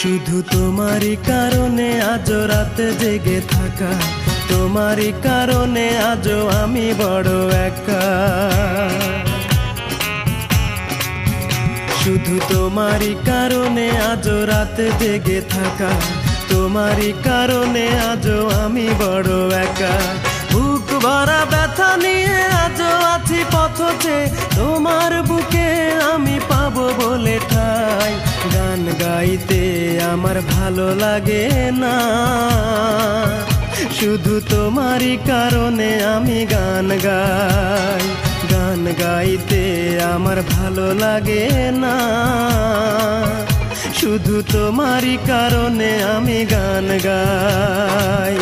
শুধু তোমারই কারণে আজ রাতে জেগে থাকা, তোমারই কারণে আজও আমি বড় একা। শুধু তোমারই কারণে আজ রাতে জেগে থাকা, তোমারই কারণে আজও আমি বড় একা। বুক ভরা ব্যথা নিয়ে আজও আছি পথে, তোমার বুকে আমি পাবো বলে ঠাই। গান গাইতে আমার ভালো লাগে না, শুধু তোমারই কারণে আমি গান গাই। গান গাইতে আমার ভালো লাগে না, শুধু তোমারই কারণে আমি গান গাই।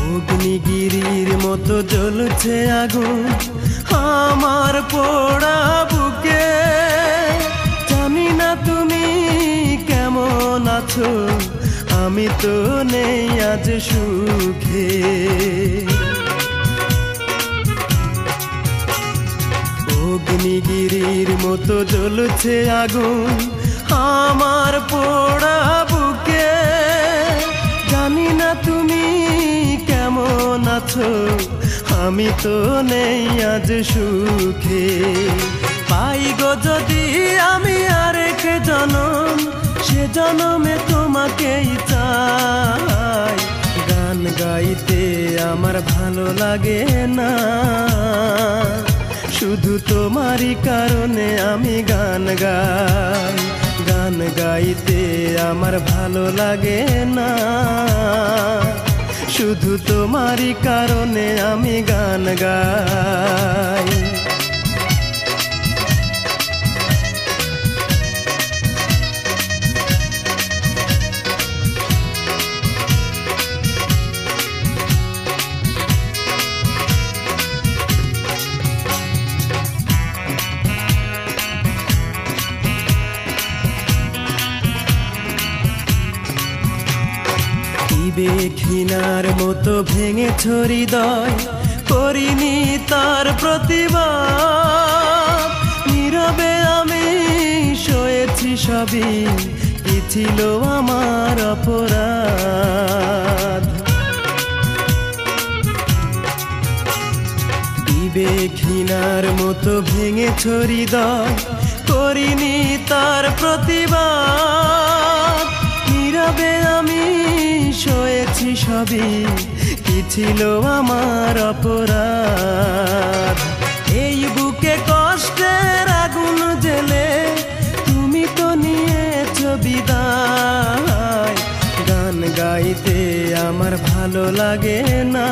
অগ্নিগিরির মতো জ্বলছে আগুন আমার পোড়া বুকে। জানি না তুমি কেমন আছো, আমি তো নেই আজ সুখে। অগ্নিগিরির মতো জ্বলছে আগুন আমার পোড়া বুকে। জানি না তুমি কেমন আছো, আমি তো নেই আজ সুখে। পাই গো যদি আমি আরেক জনম, সে জনমে তোমাকেই চাই। গান গাইতে আমার ভালো লাগে না, শুধু তোমারই কারণে আমি গান গাই। গান গাইতে আমার ভালো লাগে না, শুধু তোমারই কারণে আমি গান গাই। ঘৃণার মতো ভেঙেছ হৃদয়, করিনি তার প্রতিবাদ। নীরবে আমি সয়েছি সবই, কি ছিল আমার অপরাধ। ঘৃণার মতো ভেঙেছ হৃদয়, করিনি তার প্রতিবাদ। নীরবে আমি সয়েছি সবই, কি ছিল আমার অপরাধ। এই বুকে কষ্টের আগুন জেলে তুমি তো নিয়েছ বিদায়। গান গাইতে আমার ভালো লাগে না,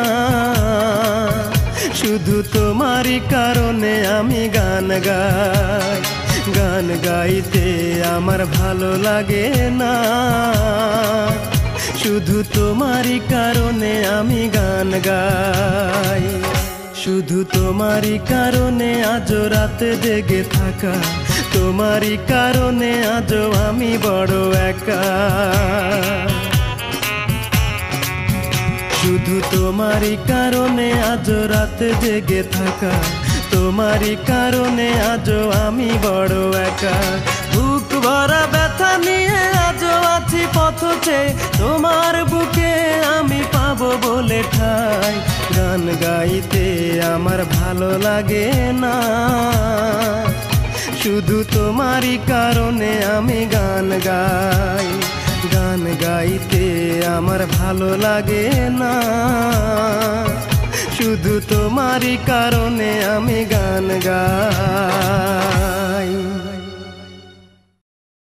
শুধু তোমারই কারণে আমি গান গাই। গান গাইতে আমার ভালো লাগে না, শুধু তোমারই কারণে আমি গান গাই। শুধু তোমারই কারণে আজ রাতে জেগে থাকা, তোমারই কারণে আজও আমি বড় একা। শুধু তোমারই কারণে আজ রাতে জেগে থাকা, তোমারই কারণে আজও আমি বড় একা। বুক ভরা ব্যথা নিয়ে আজও আছি পথে, তোমার বুকে আমি পাবো বলে ঠাই। গান গাইতে আমার ভালো লাগে না, শুধু তোমারই কারণে আমি গান গাই। গান গাইতে আমার ভালো লাগে না, শুধু তোমারই কারণে আমি গান গাই।